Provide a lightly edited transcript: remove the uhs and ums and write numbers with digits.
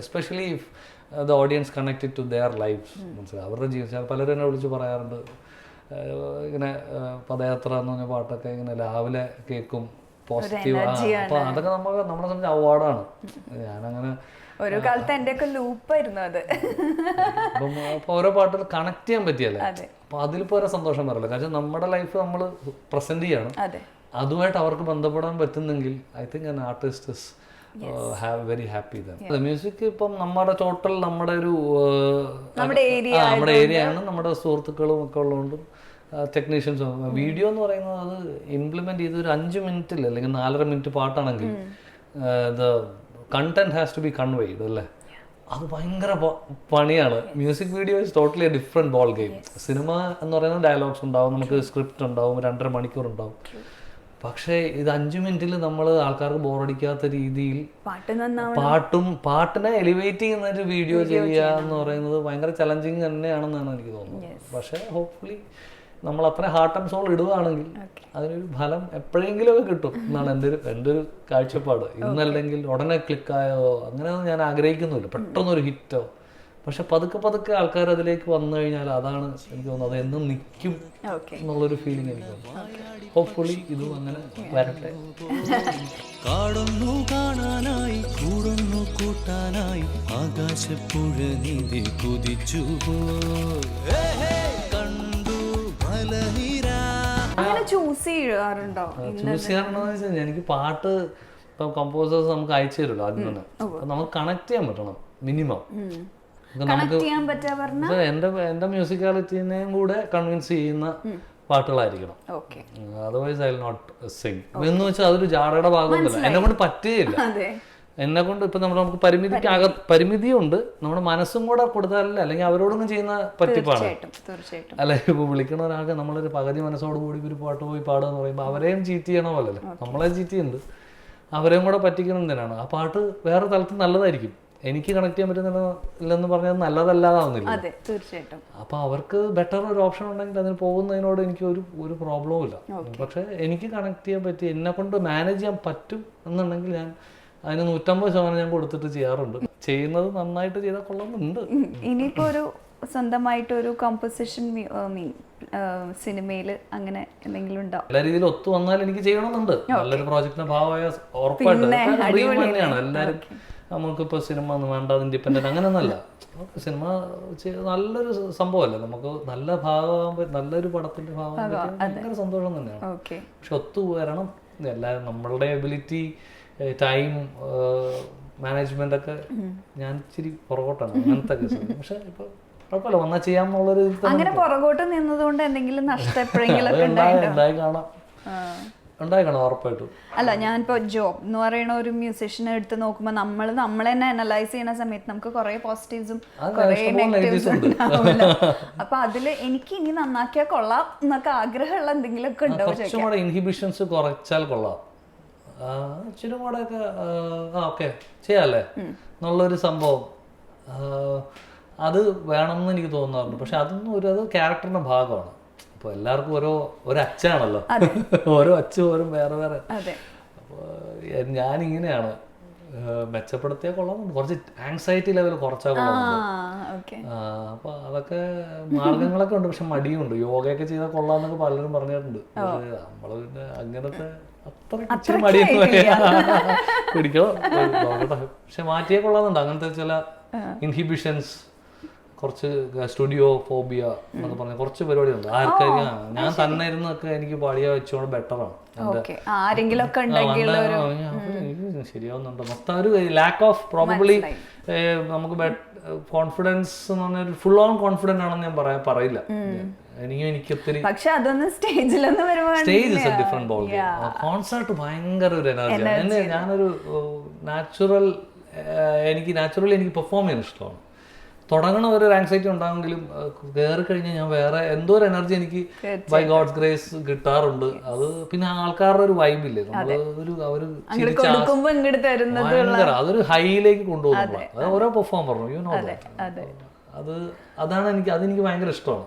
Especially if the audience connected to their lives. മനസ്സിലായി അവരുടെ ജീവിതം. പലരും എന്നെ വിളിച്ച് പറയാറുണ്ട് ഇങ്ങനെ പദയാത്ര എന്ന് പറഞ്ഞ പാട്ടൊക്കെ ഇങ്ങനെ രാവിലെ കേൾക്കും, പോസിറ്റീവ്. അപ്പോൾ അതൊക്കെ നമ്മളെ സംബന്ധിച്ച് അവാർഡാണ്. ഞാനങ്ങനെ ഒരു കാലത്ത് എൻ്റെ ഒക്കെ ലൂപ്പായിരുന്നു അത്. അപ്പം അപ്പോൾ ഓരോ പാട്ടുകൾ കണക്ട് ചെയ്യാൻ പറ്റിയല്ലേ, അപ്പോൾ അതിലിപ്പോൾ ഓരോ സന്തോഷം വരില്ല. കാരണം നമ്മുടെ ലൈഫ് നമ്മൾ പ്രസന്റ് ചെയ്യണം, അതുമായിട്ട് അവർക്ക് ബന്ധപ്പെടാൻ പറ്റുന്നെങ്കിൽ I think an artist is very happy. Music ഇപ്പം നമ്മുടെ ടോട്ടൽ നമ്മുടെ ഒരു നമ്മുടെ ഏരിയ ആണ്, നമ്മുടെ സുഹൃത്തുക്കളും ഒക്കെ ഉള്ളതുകൊണ്ടും ടെക്നീഷ്യൻസും. വീഡിയോ എന്ന് പറയുന്നത് അത് ഇംപ്ലിമെന്റ് ചെയ്ത് ഒരു 5 മിനിറ്റിൽ അല്ലെങ്കിൽ 4.5 മിനിറ്റ് പാട്ടാണെങ്കിൽ the content has to be conveyed അല്ലേ, അത് ഭയങ്കര പണിയാണ്. Music video is totally a different ball game. Cinema എന്ന് പറയുന്നത് ഡയലോഗ്സ് ഉണ്ടാവും, നമുക്ക് സ്ക്രിപ്റ്റ് ഉണ്ടാവും, 2.5 മണിക്കൂർ ഉണ്ടാവും. പക്ഷേ ഇത് 5 മിനിറ്റിൽ നമ്മൾ ആൾക്കാർക്ക് ബോറടിക്കാത്ത രീതിയിൽ പാട്ടിനെ എലിവേറ്റ് ചെയ്യുന്ന ഒരു വീഡിയോ ചെയ്യുക എന്ന് പറയുന്നത് ഭയങ്കര ചലഞ്ചിങ് തന്നെയാണെന്നാണ് എനിക്ക് തോന്നുന്നത്. പക്ഷേ ഹോപ്പ്ഫുള്ളി നമ്മൾ അത്ര ഹാർട്ട് ആൻഡ് സോൾ ഇടുകയാണെങ്കിൽ അതിനൊരു ഫലം എപ്പോഴെങ്കിലും ഒക്കെ കിട്ടും എന്നാണ് എൻ്റെ ഒരു കാഴ്ചപ്പാട്. ഇന്നല്ലെങ്കിൽ ഉടനെ ക്ലിക്കായോ അങ്ങനെയൊന്നും ഞാൻ ആഗ്രഹിക്കുന്നില്ല, പെട്ടെന്നൊരു ഹിറ്റോ. പക്ഷെ പതുക്കെ ആൾക്കാർ അതിലേക്ക് വന്നു കഴിഞ്ഞാൽ അതാണ് എനിക്ക് തോന്നുന്നത്, അത് എന്നും നിൽക്കും എന്നുള്ളൊരു ഫീലിംഗ് എനിക്ക് തോന്നുന്നു. ഹോപ്പ്ഫുള്ളി ഇതും അങ്ങനെ വരട്ടെ. കാടൊന്നു കാണാനായി കൂടൊന്നു കൂട്ടാനായി ആകാശപ്പുഴ നീതി കുതിച്ചു കണ്ടു ചൂസ് ചെയ്യാറുണ്ടോ? ചൂസ് ചെയ്യാറുണ്ടോന്ന് വെച്ചാൽ എനിക്ക് പാട്ട് ഇപ്പം കമ്പോസേഴ്സ് നമുക്ക് അയച്ചു തരുമല്ലോ ആദ്യം തന്നെ, നമുക്ക് കണക്ട് ചെയ്യാൻ പറ്റണം മിനിമം. എന്റെ മ്യൂസിക്കാലിറ്റിനെയും കൂടെ കൺവിൻസ് ചെയ്യുന്ന പാട്ടുകളായിരിക്കണം. Otherwise I will not sing എന്ന് വെച്ചാൽ അതൊരു ജാടയുടെ ഭാഗമൊന്നുമില്ല, എന്നെ കൊണ്ട് പറ്റുകയില്ല. എന്നെ കൊണ്ട് ഇപ്പൊ നമുക്ക് പരിമിതിയുണ്ട്, നമ്മുടെ മനസ്സും കൂടെ കൊടുത്താലല്ലേ, അല്ലെങ്കിൽ അവരോടൊന്നും ചെയ്യുന്ന പറ്റിപ്പാണ് അല്ലെ. ഇപ്പൊ വിളിക്കണ ഒരാൾക്ക് നമ്മളൊരു പകുതി മനസ്സോട് കൂടി ഒരു പാട്ട് പോയി പാടുക എന്ന് പറയുമ്പോൾ അവരെയും ചീറ്റ് ചെയ്യണ പോലല്ലേ, നമ്മളെ ചീറ്റ് ചെയ്യുന്നുണ്ട്, അവരെയും കൂടെ പറ്റിക്കണം എന്തിനാണ്. ആ പാട്ട് വേറെ തലത്തിൽ നല്ലതായിരിക്കും, എനിക്ക് കണക്ട് ചെയ്യാൻ പറ്റുന്നില്ലെന്ന് പറഞ്ഞാൽ നല്ലതല്ലാതാവുന്നില്ല. അപ്പൊ അവർക്ക് ബെറ്റർ ഒരു ഓപ്ഷൻ ഉണ്ടെങ്കിൽ അതിന് പോകുന്നതിനോട് എനിക്ക് ഒരു പ്രോബ്ലവും ഇല്ല. പക്ഷെ എനിക്ക് കണക്ട് ചെയ്യാൻ പറ്റി, എന്നെ കൊണ്ട് മാനേജ് ചെയ്യാൻ പറ്റും എന്നുണ്ടെങ്കിൽ ഞാൻ അതിന് 150% ഞാൻ കൊടുത്തിട്ട് ചെയ്യാറുണ്ട്. ചെയ്യുന്നത് നന്നായിട്ട് ചെയ്താൽ കൊള്ളുന്നുണ്ട്. ഇനിയിപ്പോ ഒരു സ്വന്തമായിട്ട് ഒരു കമ്പോസിഷൻ സിനിമയിൽ അങ്ങനെ എന്തെങ്കിലും ഉണ്ടോ? എല്ലാ രീതിയിലും ഒത്തു വന്നാൽ എനിക്ക് ചെയ്യണമെന്നുണ്ട്. നല്ലൊരു പ്രോജക്റ്റിന്റെ ഭാഗമായ ഉറപ്പായിട്ട് തന്നെയാണ് എല്ലാവരും. നമുക്കിപ്പോ സിനിമ ഒന്നും വേണ്ട, ഇൻഡിപെൻഡന്റ് അങ്ങനെയൊന്നല്ല. സിനിമ നല്ലൊരു സംഭവമല്ലേ, നമുക്ക് നല്ല ഭാഗമാകുമ്പോ നല്ലൊരു പടത്തിന്റെ ഭാഗമാകുമ്പോൾ ഭയങ്കര സന്തോഷം തന്നെയാണ്. പക്ഷെ ഒത്തു വരണം. എല്ലാവരും നമ്മളുടെ എബിലിറ്റി, ടൈം മാനേജ്മെന്റ് ഒക്കെ ഞാൻ ഇച്ചിരി പുറകോട്ടാണ് അങ്ങനത്തെ കേസ്. പക്ഷെ ഇപ്പൊ കുഴപ്പമില്ല, വന്നാൽ ചെയ്യാന്നുള്ളൊരു അങ്ങനെ പുറകോട്ട് നിന്നതുകൊണ്ട് എന്തെങ്കിലും നഷ്ടം എപ്പോഴെങ്കിലും ഉണ്ടായി കാണാം ഉറപ്പായിട്ടും. അല്ല, ഞാനിപ്പോ ജോബ് എന്ന് പറയുന്ന ഒരു മ്യൂസിഷ്യനെ എടുത്ത് നോക്കുമ്പോൾ നമ്മളെ തന്നെ അനലൈസ് ചെയ്യുന്ന സമയത്ത് നമുക്ക് കുറെ പോസിറ്റീവ്സും കുറെ നെഗറ്റീവ്സും ഉണ്ടാവില്ല. അപ്പൊ അതില് എനിക്ക് ഇനി നന്നാക്കിയാൽ കൊള്ളാം എന്നൊക്കെ ആഗ്രഹമുള്ള എന്തെങ്കിലും ഒക്കെ ഉണ്ടോ? കുറച്ചും കൂടെ ഇൻഹിബിഷൻസ് കുറച്ചാൽ കൊള്ളാം, ഇച്ചിരി കൂടെ ഒക്കെ ഓക്കെ ചെയ്യാല്ലേ എന്നുള്ളൊരു സംഭവം അത് വേണമെന്ന് എനിക്ക് തോന്നാറുണ്ട്. പക്ഷെ അതൊന്നും അത് ക്യാരക്ടറിന്റെ ഭാഗമാണ്. അപ്പോൾ എല്ലാവർക്കും ഒരു അച്ഛനാണല്ലോ, ഓരോ അച്ഛനും ഓരോ വേറെ വേറെ. അപ്പോൾ ഞാനിങ്ങനെയാണ്, മെച്ചപ്പെടുത്തിയാൽ കൊള്ളാമെന്നുണ്ട്. കുറച്ച് ആങ്സൈറ്റി ലെവൽ കുറച്ചാൽ കൊള്ളാമെന്നുണ്ട്. അപ്പോൾ അതൊക്കെ മാർഗങ്ങളൊക്കെ ഉണ്ട്, പക്ഷെ മടിയുണ്ട്. യോഗയൊക്കെ ചെയ്താൽ കൊള്ളാമെന്നൊക്കെ പലരും പറഞ്ഞിട്ടുണ്ട്. പക്ഷേ നമ്മൾ പിന്നെ അങ്ങനത്തെ അത്ര മടിയൊന്നും പിടിക്കണം നോക്കട്ടെ. പക്ഷെ മാറ്റിയേ കൊള്ളാമെന്നുണ്ട്. അങ്ങനത്തെ ചില ഇൻഹിബിഷൻസ്, കുറച്ച് സ്റ്റുഡിയോ ഫോബിയ എന്നൊക്കെ പറഞ്ഞ കുറച്ച് പരിപാടിയുണ്ട്. ആർക്കറിയാം, ഞാൻ തന്നെ ഇരുന്നൊക്കെ എനിക്ക് പാടിയാ വെച്ചോണ്ട് ബെറ്ററാണ്. ശരിയാവുന്നുണ്ടോ മൊത്തം ഒരു ലാക്ക് ഓഫ് പ്രോബബ്ലി നമുക്ക് കോൺഫിഡൻസ് എന്ന് പറഞ്ഞാൽ ഫുൾ ഓൺ കോൺഫിഡന്റ് ആണെന്ന് ഞാൻ പറയില്ല. എനിക്ക് ഒത്തിരി stage is A different ball game. Concert ഭയങ്കര ഒരു എനർജി. ഞാനൊരു നാച്ചുറലി എനിക്ക് പെർഫോം ചെയ്യാൻ ഇഷ്ടമാണ്. തുടങ്ങണ ഒരു ആങ്സൈറ്റി ഉണ്ടാകുമെങ്കിലും കയറി കഴിഞ്ഞാൽ ഞാൻ വേറെ എന്തോ ഒരു എനർജി എനിക്ക് ബൈ ഗോഡ്സ് ഗ്രേസ് കിട്ടാറുണ്ട്. അത് പിന്നെ ആൾക്കാരുടെ ഒരു വൈബില്ലേ, ഭയങ്കര അതൊരു ഹൈയിലേക്ക് കൊണ്ടുപോകുന്നത്. അത് ഓരോ പെർഫോമറിനും യു നോ അതാണ് അതെനിക്ക് ഭയങ്കര ഇഷ്ടമാണ്.